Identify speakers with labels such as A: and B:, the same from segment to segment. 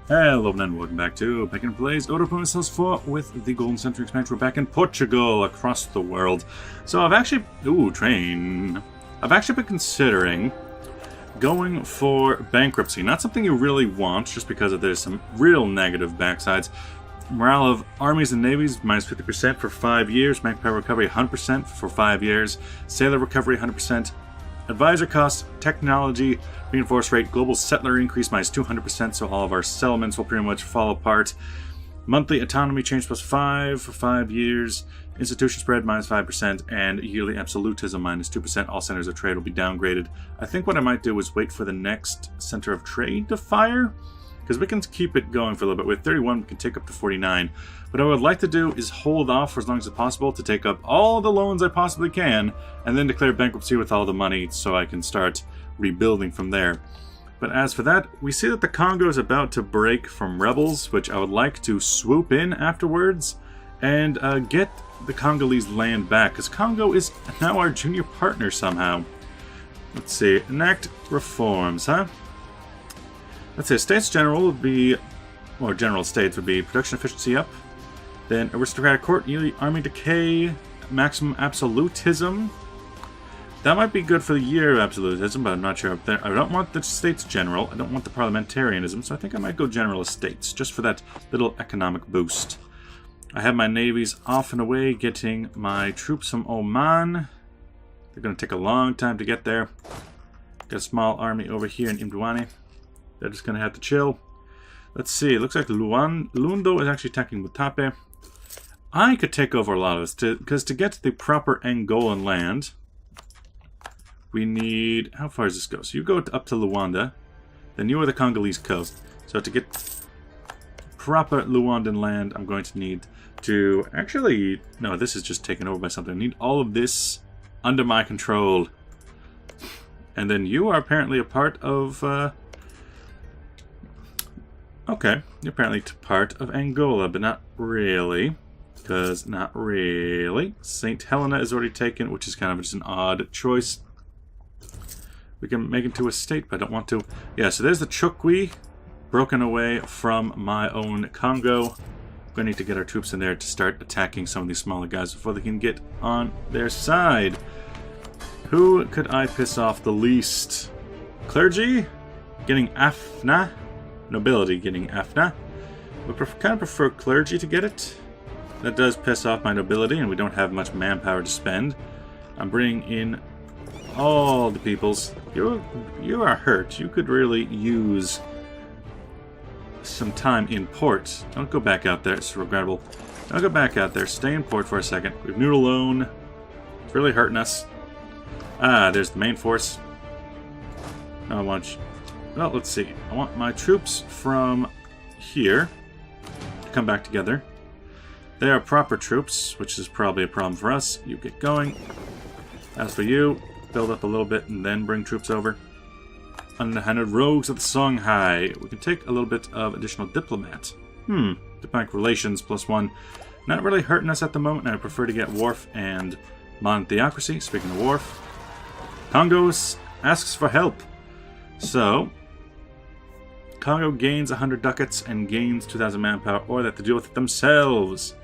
A: Hello and welcome back to Back in Plays Europa Universalis IV with the Golden Century expansion. We're back in Portugal, across the world. So I've actually... Ooh, train. I've actually been considering going for bankruptcy. Not something you really want, just because there's some real negative backsides. Morale of armies and navies, minus 50% for 5 years. Manpower recovery, 100% for 5 years. Sailor recovery, 100%. Advisor costs, technology, reinforce rate, global settler increase minus 200%, so all of our settlements will pretty much fall apart. Monthly autonomy change plus 5 for 5 years. Institution spread minus 5%, and yearly absolutism minus 2%. All centers of trade will be downgraded. I think what I might do is wait for the next center of trade to fire, because we can keep it going for a little bit. With 31, we can take up to 49. What I would like to do is hold off for as long as possible to take up all the loans I possibly can, and then declare bankruptcy with all the money so I can start rebuilding from there. But as for that, we see that the Congo is about to break from rebels, which I would like to swoop in afterwards and get the Congolese land back, because Congo is now our junior partner somehow. Let's see, enact reforms, huh? Let's say States General would be, or General States would be production efficiency up. Then Aristocratic Court, yearly army decay, maximum absolutism. That might be good for the year of absolutism, but I'm not sure up there. I don't want the States General, I don't want the parliamentarianism, so I think I might go General Estates, just for that little economic boost. I have my navies off and away, getting my troops from Oman. They're going to take a long time to get there. Got a small army over here in Imdwani. They're just going to have to chill. Let's see. It looks like Lundo is actually attacking Mutape. I could take over a lot of this, because to get the proper Angolan land, we need... How far does this go? So you go up to Luanda, then you are the Congolese coast. So to get proper Luandan land, I'm going to need to... Actually, no, this is just taken over by something. I need all of this under my control. And then you are apparently a part of... Okay, you're apparently part of Angola, but not really. Because not really. St. Helena is already taken, which is kind of just an odd choice. We can make it to a state, but I don't want to. Yeah, so there's the Chukwi, broken away from my own Congo. We're going to need to get our troops in there to start attacking some of these smaller guys before they can get on their side. Who could I piss off the least? Clergy? Getting Afna? Nobility getting Afna. We kind of prefer clergy to get it. That does piss off my nobility, and we don't have much manpower to spend. I'm bringing in all the peoples. You are hurt. You could really use some time in port. Don't go back out there. It's regrettable. Don't go back out there. Stay in port for a second. We've Noodle alone. It's really hurting us. Ah, there's the main force. I want you... Well, let's see. I want my troops from here to come back together. They are proper troops, which is probably a problem for us. You get going. As for you, build up a little bit and then bring troops over. Underhanded rogues of the Songhai. We can take a little bit of additional diplomat. Diplomatic relations +1. Not really hurting us at the moment, and I prefer to get Wharf and Monotheocracy. Speaking of Wharf, Congo asks for help. So, Congo gains 100 ducats and gains 2,000 manpower, or they have to deal with it themselves.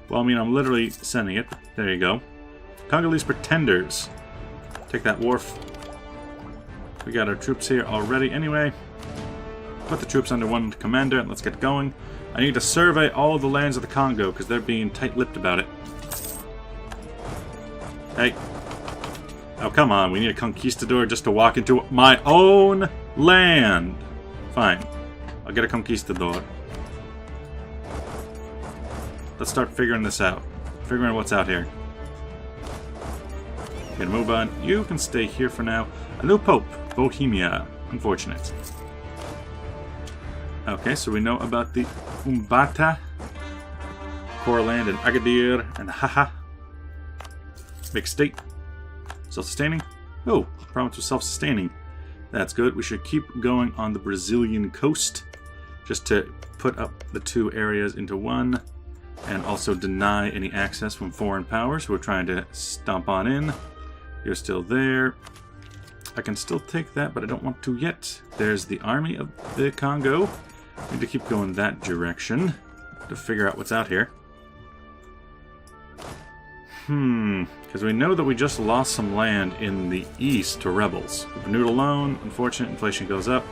A: Well, I mean, I'm literally sending it. There you go. Congolese pretenders. Take that wharf. We got our troops here already anyway. Put the troops under one commander and let's get going. I need to survey all of the lands of the Congo because they're being tight-lipped about it. Hey. Oh, come on. We need a conquistador just to walk into my own land. Fine. I'll get a conquistador. Let's start figuring this out. Figuring what's out here. Gonna move on. You can stay here for now. A new pope. Bohemia. Unfortunate. Okay, so we know about the Umbata, Courland, and Agadir, and Haha. Big state. Self-sustaining. Oh, province was self-sustaining. That's good. We should keep going on the Brazilian coast, just to put up the two areas into one, and also deny any access from foreign powers who are trying to stomp on in. You're still there. I can still take that, but I don't want to yet. There's the army of the Congo. Need to keep going that direction to figure out what's out here. Because we know that we just lost some land in the east to rebels. We've renewed a loan. Unfortunate, inflation goes up.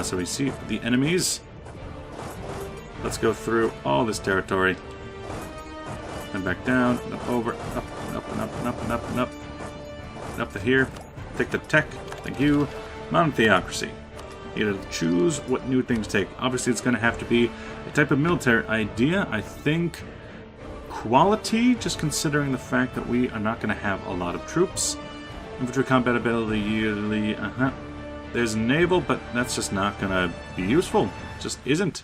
A: So we see the enemies. Let's go through all this territory. And back down, and up over, up, and up, and up, and up, and up, and up. And up to here. Take the tech. Thank you. Monotheocracy. You gotta choose what new things to take. Obviously, it's going to have to be a type of military idea. I think quality, just considering the fact that we are not going to have a lot of troops. Infantry combat ability yearly. There's naval, but that's just not going to be useful. Just isn't.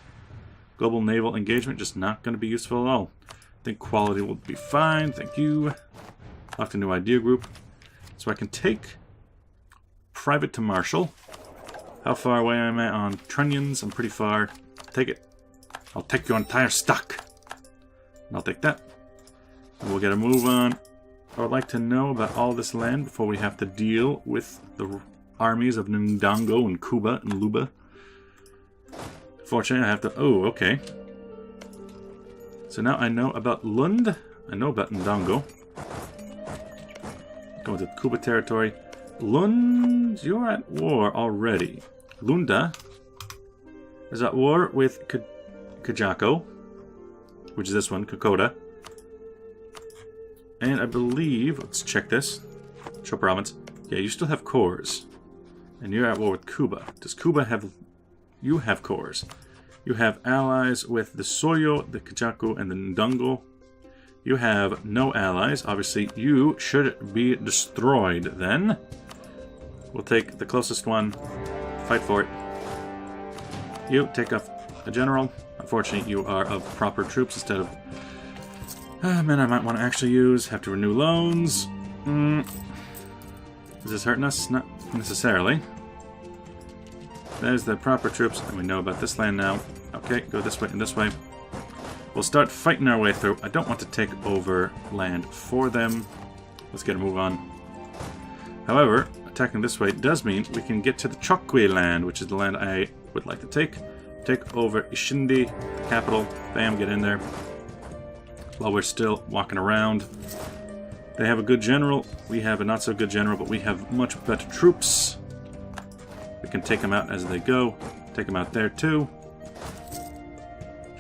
A: Global naval engagement, just not going to be useful at all. I think quality will be fine. Thank you. Locked a new idea group. So I can take private to marshal. How far away am I on trunnions? I'm pretty far. Take it. I'll take your entire stock. And I'll take that. And we'll get a move on. I would like to know about all this land before we have to deal with the armies of Ndongo and Kuba and Luba. Fortunately, I have to... Oh, okay. So now I know about Lund. I know about Ndongo. Going to Kuba territory. Lund, you're at war already. Lunda is at war with Kajako, which is this one, Kokoda. And I believe, let's check this. Show province. Yeah, you still have cores. And you're at war with Kuba. Does Kuba have... You have cores. You have allies with the Soyo, the Kajako, and the Ndongo. You have no allies. Obviously, you should be destroyed then. We'll take the closest one. Fight for it. You take off a general. Unfortunately, you are of proper troops instead of men I might want to actually use. Have to renew loans. Is this hurting us? Not necessarily. There's the proper troops, and we know about this land now. Okay, go this way and this way. We'll start fighting our way through. I don't want to take over land for them. Let's get a move on. However, attacking this way does mean we can get to the Chokwe land, which is the land I would like to take. Take over Ishindi, the capital. Bam, get in there. While we're still walking around. They have a good general. We have a not so good general, but we have much better troops. We can take them out as they go. Take them out there too.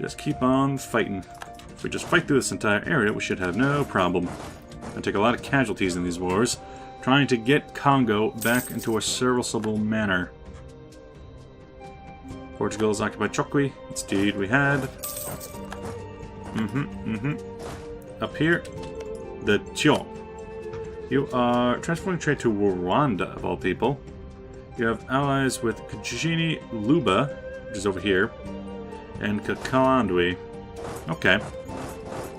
A: Just keep on fighting. If we just fight through this entire area, we should have no problem. And take a lot of casualties in these wars, trying to get Kongo back into a serviceable manner. Portugal is occupied Chokwe. Indeed, we had. Up here, the Chio. You are transferring trade to Rwanda, of all people. You have allies with Kajini Luba, which is over here, and Kakalandwe. Okay.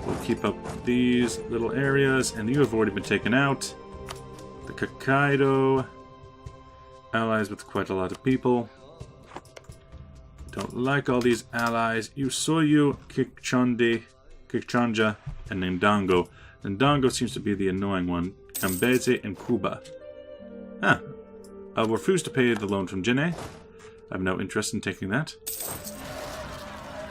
A: We'll keep up these little areas, and you have already been taken out. The Kakaido. Allies with quite a lot of people. Don't like all these allies. Usoyu, Kikchanja, and Ndongo. Ndongo seems to be the annoying one. Kambeze and Kuba. Ah. I'll refuse to pay the loan from Jine. I have no interest in taking that.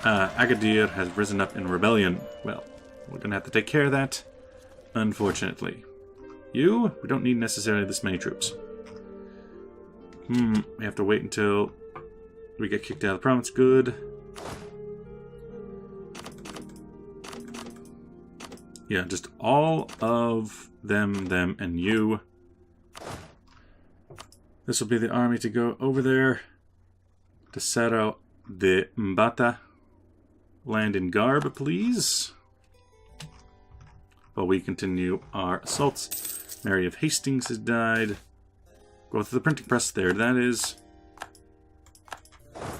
A: Agadir has risen up in rebellion. Well, we're going to have to take care of that, unfortunately. We don't need necessarily this many troops. We have to wait until we get kicked out of the province. Good. Yeah, just all of them, and you. This will be the army to go over there to Cerro de Mbata. Land in Garb, please. While we continue our assaults. Mary of Hastings has died. Go through the printing press. There that is.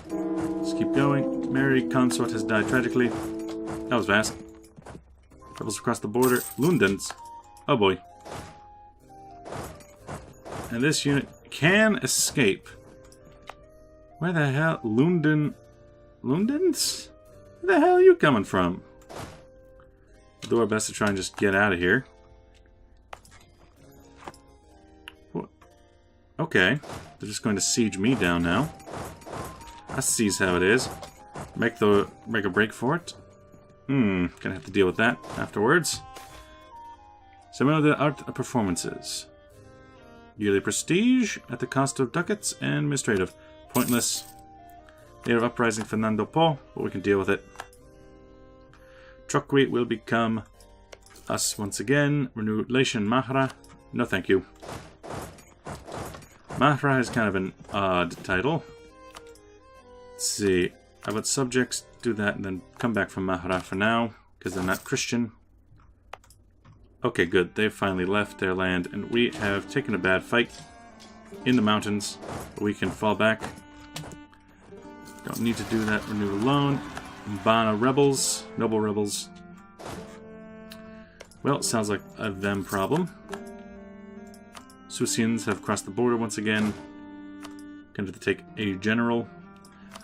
A: Let's keep going. Mary Consort has died tragically. That was fast. Rebels across the border. Lundens. Oh boy. And this unit can escape. Where the hell? Lundens? Where the hell are you coming from? We'll do our best to try and just get out of here. What? Okay. They're just going to siege me down now. I sees how it is. Make a break for it. Gonna have to deal with that afterwards. Some of the art performances. Yearly prestige at the cost of ducats and administrative. Pointless. Native uprising Fernando Po, but we can deal with it. Truckweet will become us once again. Renewed relation Mahra. No thank you. Mahra is kind of an odd title. Let's see. I would subjects do that and then come back from Mahra for now, because they're not Christian. Okay, good. They've finally left their land, and we have taken a bad fight in the mountains. We can fall back. Don't need to do that. Renew alone. Mbana rebels. Noble rebels. Well, sounds like a them problem. Susians have crossed the border once again. Gonna have to take a general.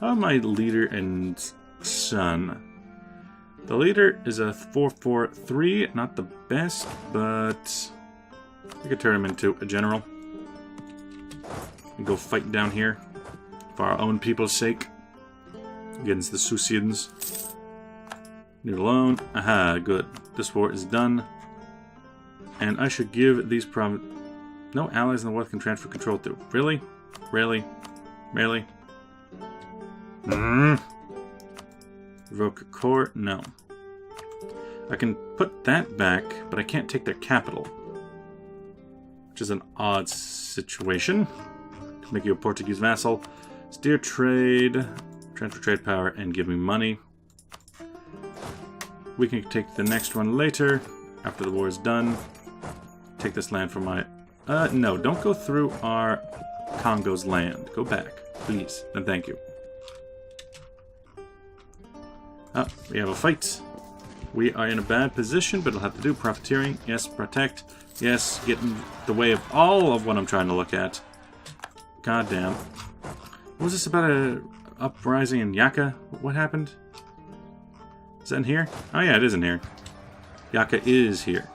A: How my leader and son? The leader is a 4-4-3, not the best, but we could turn him into a general. And go fight down here for our own people's sake against the Susians. Leave it alone. Aha, good. This war is done. And I should give these no allies in the north can transfer control to. Really? Really? Really? Revoke core? No. I can put that back, but I can't take their capital. Which is an odd situation. To make you a Portuguese vassal. Steer trade. Transfer trade power and give me money. We can take the next one later. After the war is done. Take this land from my... no, don't go through our Congo's land. Go back, please. And thank you. We have a fight. We are in a bad position, but it'll have to do. Profiteering. Yes, protect. Yes, get in the way of all of what I'm trying to look at. God damn. What was this about a uprising in Yaka? What happened? Is that in here? Oh yeah, it is in here. Yaka is here.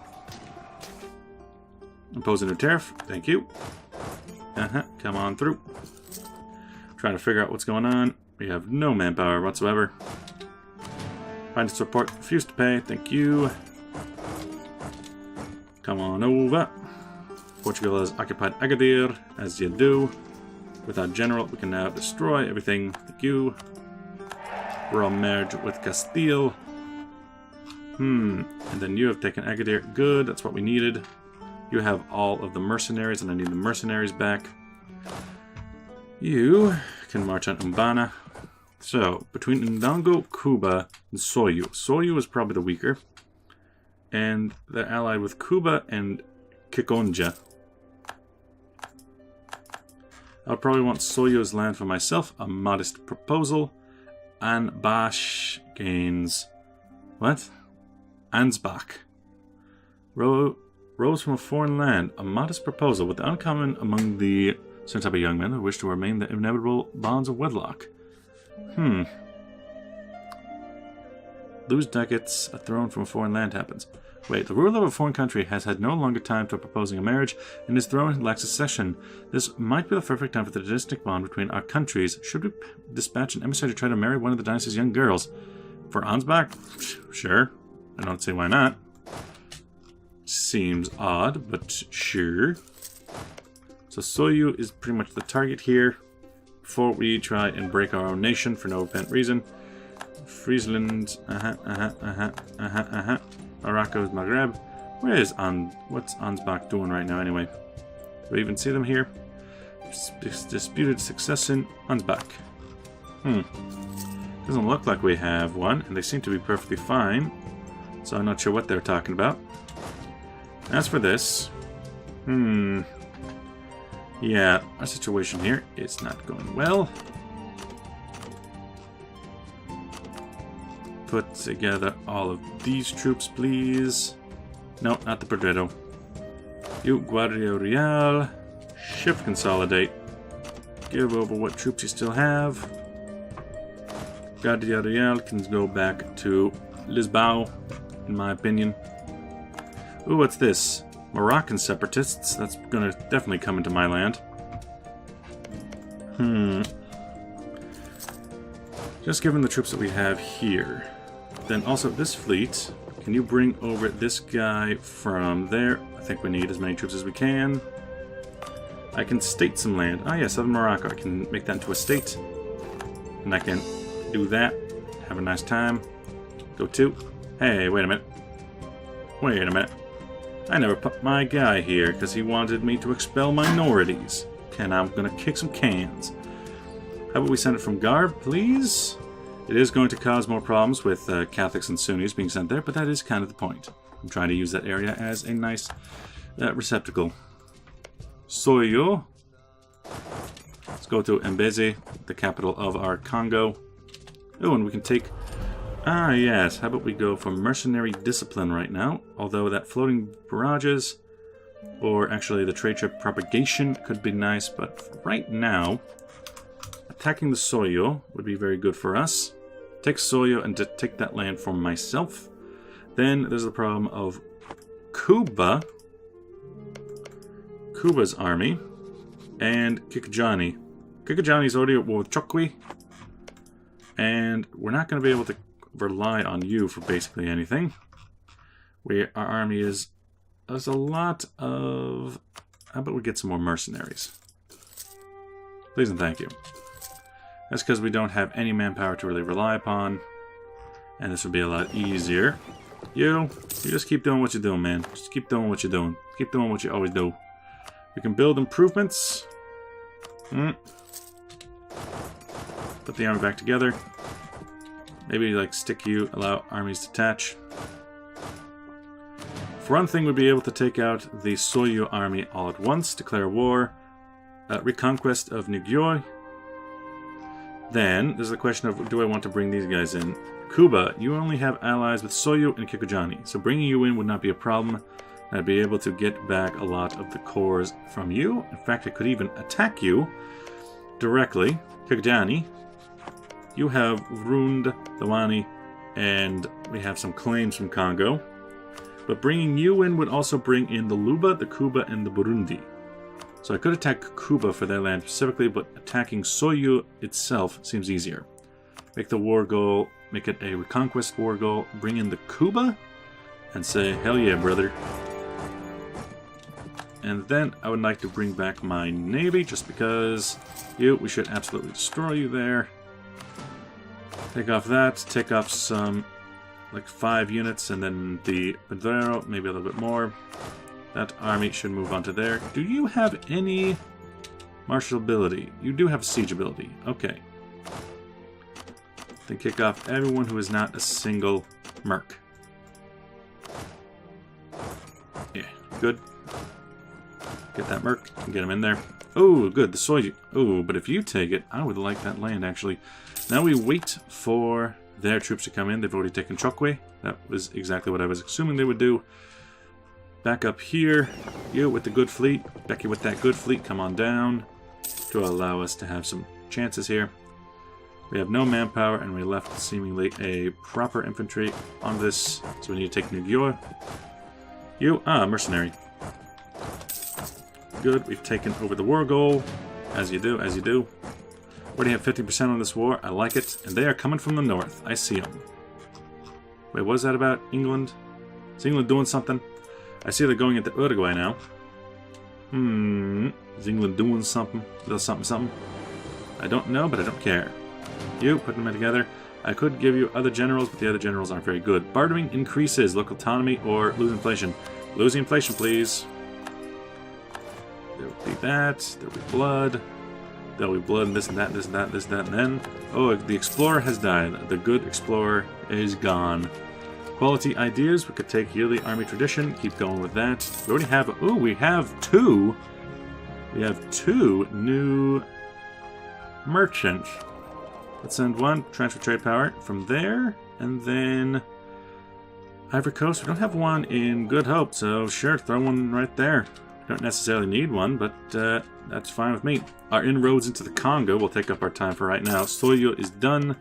A: Impose a new tariff. Thank you. Come on through. Trying to figure out what's going on. We have no manpower whatsoever. Finance report. Refuse to pay. Thank you. Come on over. Portugal has occupied Agadir, as you do. With our general, we can now destroy everything. Thank you. We're all merged with Castile. And then you have taken Agadir. Good, that's what we needed. You have all of the mercenaries, and I need the mercenaries back. You can march on Umbana. So, between Ndongo, Cuba, and Soyu. Soyu is probably the weaker. And they're allied with Cuba and Kikonja. I'll probably want Soyu's land for myself. A modest proposal. Anbash gains... What? Ansbach. Rose from a foreign land. A modest proposal with the uncommon among the certain type of young men who wish to remain the inevitable bonds of wedlock. Lose ducats, a throne from a foreign land happens. Wait, the ruler of a foreign country has had no longer time for proposing a marriage, and his throne lacks succession. This might be the perfect time for the dynastic bond between our countries. Should we dispatch an emissary to try to marry one of the dynasty's young girls? For Ansbach? Sure. I don't see why not. Seems odd, but sure. So Soyu is pretty much the target here. Before we try and break our own nation for no apparent reason. Friesland, Morocco's Maghreb. Where is what's Ansbach doing right now anyway? Do we even see them here? Disputed succession, Ansbach. Doesn't look like we have one, and they seem to be perfectly fine. So I'm not sure what they're talking about. As for this, yeah, our situation here is not going well. Put together all of these troops, please. No, not the Pedredo. You, Guardia Real. Shift consolidate. Give over what troops you still have. Guardia Real can go back to Lisboa, in my opinion. Ooh, what's this? Moroccan separatists. That's gonna definitely come into my land. Just given the troops that we have here. Then also this fleet, can you bring over this guy from there? I think we need as many troops as we can. I can state some land. Oh yeah, southern Morocco. I can make that into a state. And I can do that. Have a nice time. Go to. Hey, wait a minute. Wait a minute. I never put my guy here because he wanted me to expel minorities. Okay, now I'm going to kick some cans. How about we send it from Garb, please? It is going to cause more problems with Catholics and Sunnis being sent there, but that is kind of the point. I'm trying to use that area as a nice receptacle. Soyo. Let's go to Mbezi, the capital of our Kongo. Oh, and we can take... Ah, yes. How about we go for mercenary discipline right now? Although that floating barrages, or actually the trade ship propagation could be nice, but right now... Attacking the Soyo would be very good for us. Take Soyo and to take that land for myself. Then there's the problem of Kuba. Kuba's army. And Kikajani. Kikajani's already at war with Chokwi. And we're not going to be able to rely on you for basically anything. Our army is... There's a lot of... How about we get some more mercenaries? Please and thank you. That's because we don't have any manpower to really rely upon. And this would be a lot easier. You just keep doing what you're doing, man. Just keep doing what you're doing. Keep doing what you always do. We can build improvements. Put the army back together. Maybe, like, stick you, allow armies to detach. For one thing, we'd be able to take out the Soyu army all at once, declare war, reconquest of Nigyoy. Then, there's the question of, do I want to bring these guys in? Kuba, you only have allies with Soyu and Kikujani, so bringing you in would not be a problem. I'd be able to get back a lot of the cores from you. In fact, I could even attack you directly. Kikujani, you have Rund, Lawani, and we have some claims from Congo. But bringing you in would also bring in the Luba, the Kuba, and the Burundi. So I could attack Kuba for their land specifically, but attacking Soyu itself seems easier. Make the war goal, make it a reconquest war goal, bring in the Kuba, and say, hell yeah, brother. And then I would like to bring back my navy, just because we should absolutely destroy you there. Take off that, take off some, like 5 units, and then the Pedrero, maybe a little bit more. That army should move on to there. Do you have any martial ability? You do have a siege ability. Okay. Then kick off everyone who is not a single merc. Yeah, good. Get that merc and get him in there. Oh, good. The soy. Oh, but if you take it, I would like that land, actually. Now we wait for their troops to come in. They've already taken Chokwe. That was exactly what I was assuming they would do. Back up here, you with the good fleet. Becky with that good fleet, come on down to allow us to have some chances here. We have no manpower, and we left seemingly a proper infantry on this, so we need to take Nugyor. Mercenary. Good, we've taken over the war goal, as you do, as you do. Already have 50% on this war, I like it, and they are coming from the north, I see them. Wait, what is that about England? Is England doing something? I see they're going into Uruguay now. Is England doing something? A little something, something? I don't know, but I don't care. You, put them together. I could give you other generals, but the other generals aren't very good. Bartering increases local autonomy or lose inflation. Losing inflation, please. There will be that. There will be blood. There will be blood and this and that, this and that, this and that, and then... Oh, the explorer has died. The good explorer is gone. Quality ideas, we could take yearly army tradition, keep going with that. We already have, we have 2. We have 2 new merchants. Let's send 1, transfer trade power from there, and then Ivory Coast. We don't have one in Good Hope, so sure, throw one right there. We don't necessarily need one, but that's fine with me. Our inroads into the Congo will take up our time for right now. Soyo is done.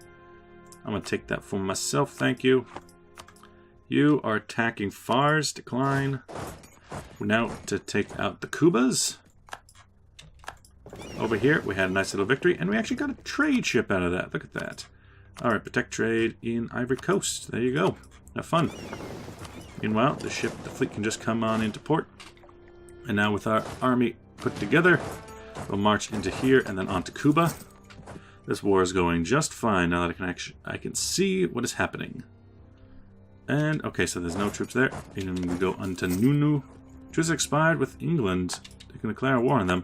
A: I'm going to take that for myself, thank you. You are attacking Fars, decline. We're now to take out the Kubas. Over here, we had a nice little victory, and we actually got a trade ship out of that. Look at that. Alright, protect trade in Ivory Coast. There you go. Have fun. Meanwhile, the fleet can just come on into port. And now with our army put together, we'll march into here and then on to Cuba. This war is going just fine now that I can see what is happening. And, okay, so there's no troops there. And we go on to Nunu. Truce expired with England. They can declare war on them.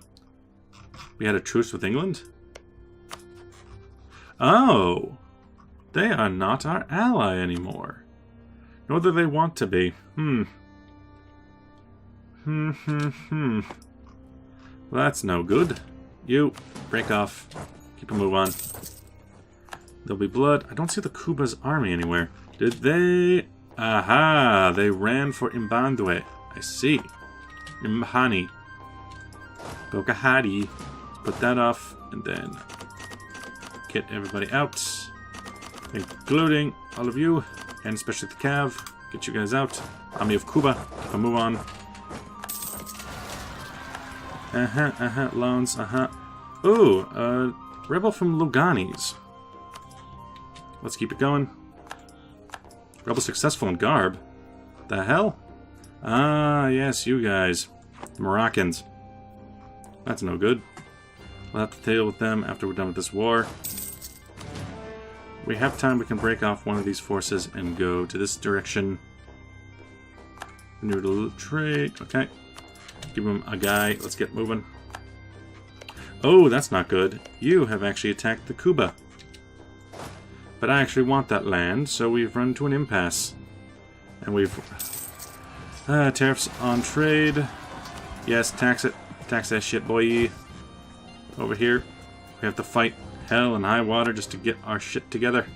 A: We had a truce with England? Oh! They are not our ally anymore. Nor do they want to be. Well, that's no good. You, break off. Keep a move on. There'll be blood. I don't see the Cuba's army anywhere. Did they... Aha! They ran for Imbandwe. I see. Imhani. Bokahari. Put that off, and then get everybody out. Including all of you, and especially the Cav. Get you guys out. Army of Cuba. Keep a move on. Loans, Ooh, rebel from Luganis. Let's keep it going. Rebel successful in Garb. The hell? Ah, yes, you guys. The Moroccans. That's no good. We'll have to deal with them after we're done with this war. We have time, we can break off one of these forces and go to this direction. Noodle trade, okay. Give him a guy, let's get moving. Oh, that's not good. You have actually attacked the Cuba. But I actually want that land, so we've run to an impasse. And we've... tariffs on trade. Yes, tax it. Tax that shit, boy. Over here, we have to fight hell and high water just to get our shit together.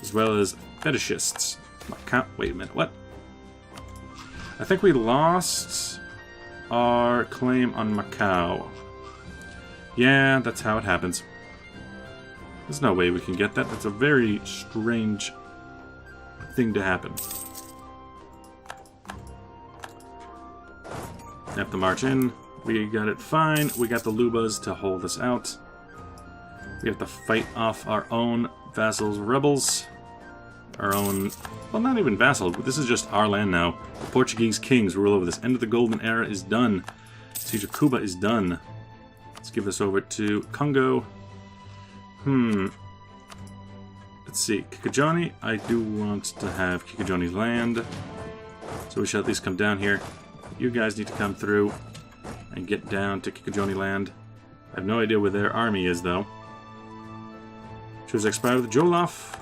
A: As well as fetishists. Wait a minute, what? I think we lost our claim on Macau. Yeah, that's how it happens. There's no way we can get that. That's a very strange thing to happen. Have to march in. We got it fine. We got the Lubas to hold us out. We have to fight off our own vassals, rebels. Our own... Well, not even vassals, but this is just our land now. The Portuguese kings rule over this. End of the Golden Era is done. Siege of Cuba is done. Let's give this over to Kongo. Let's see. Kikajoni. I do want to have Kikajoni's land. So we shall at least come down here. You guys need to come through and get down to Kikajoni land. I have no idea where their army is, though. Choose expired with Jollof.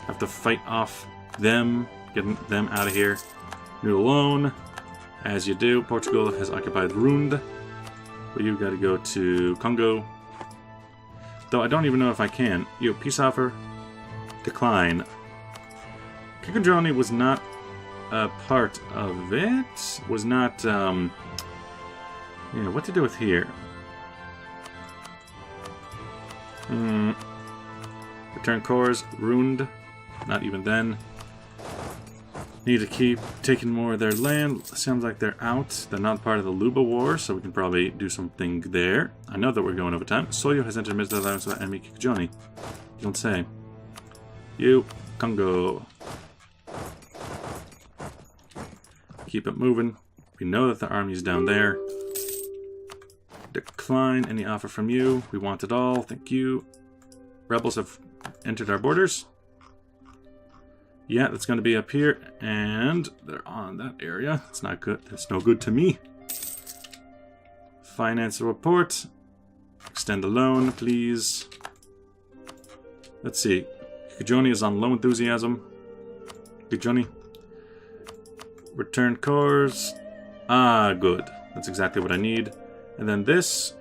A: Have to fight off them. Get them out of here. You're alone. As you do. Portugal has occupied Rund. But you've got to go to Congo. Though I don't even know if I can. You, peace offer. Decline. Kikajoni was not a part of it. Was not, yeah, what to do with here? Return cores. Rund. Not even then. Need to keep taking more of their land. Sounds like they're out. They're not part of the Luba War, so we can probably do something there. I know that we're going over time. Soyo has entered military alliance with enemy Kikajoni. You don't say. You, Congo. Keep it moving. We know that the army's down there. Decline any offer from you. We want it all. Thank you. Rebels have entered our borders. Yeah, that's going to be up here, and they're on that area. It's not good. That's no good to me. Finance a report. Extend the loan, please. Let's see. Kikajoni is on low enthusiasm. Kikajoni. Return cores. Ah, good. That's exactly what I need. And then this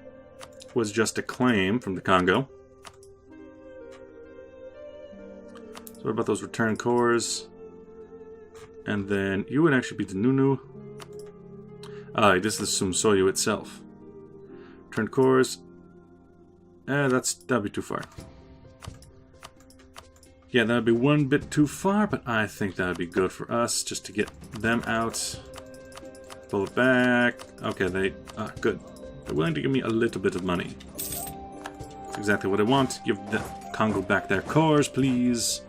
A: was just a claim from the Congo. So what about those return cores? And then you would actually be the Nunu. Ah, this is the Sumsoyu itself. Return cores. That'd be too far. Yeah, that'd be one bit too far, but I think that'd be good for us just to get them out. Pull it back. Okay, good. They're willing to give me a little bit of money. So exactly what I want. Give the Congo back their cores, please.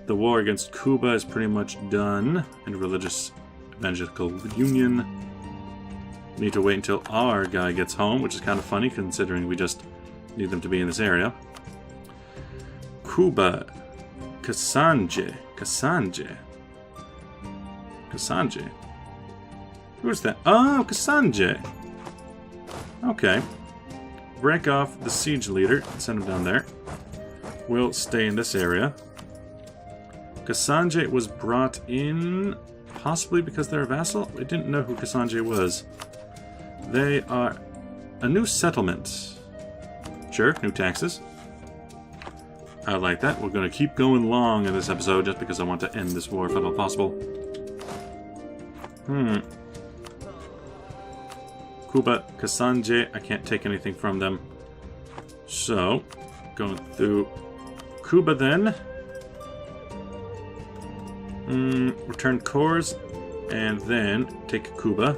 A: The war against Cuba is pretty much done. And religious evangelical union. Need to wait until our guy gets home, which is kind of funny considering we just need them to be in this area. Cuba. Kasanje. Who's that? Oh, Kasanje. Okay. Break off the siege leader and send him down there. We'll stay in this area. Kasanje was brought in possibly because they're a vassal? We didn't know who Kasanje was. They are a new settlement. Sure, new taxes. I like that. We're going to keep going long in this episode just because I want to end this war if at all possible. Cuba, Kasanje, I can't take anything from them. So, going through Cuba then. Return cores, and then take Cuba.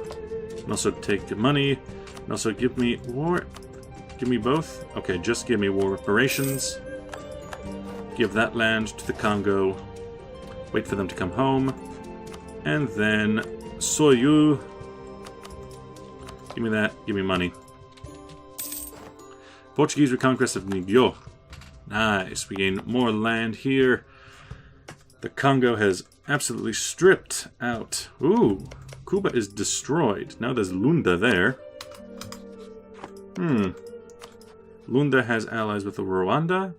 A: And also take money, and also give me war. Give me both. Okay, just give me war reparations. Give that land to the Congo. Wait for them to come home. And then Soyu. Give me that. Give me money. Portuguese reconquest of Nigyo. Nice. We gain more land here. The Congo has absolutely stripped out. Ooh. Cuba is destroyed. Now there's Lunda there. Lunda has allies with Rwanda.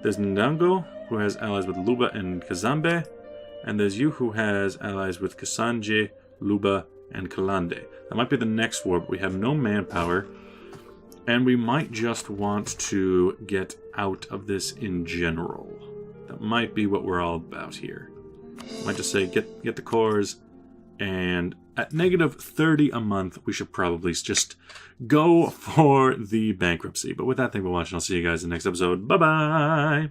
A: There's Ndango, who has allies with Luba and Kazambe. And there's you, who has allies with Kasanje, Luba, and Kalande. That might be the next war, but we have no manpower. And we might just want to get out of this in general. That might be what we're all about here. Might just say, get the cores, and at -30 a month, we should probably just go for the bankruptcy. But with that, thank you for watching. I'll see you guys in the next episode. Bye-bye!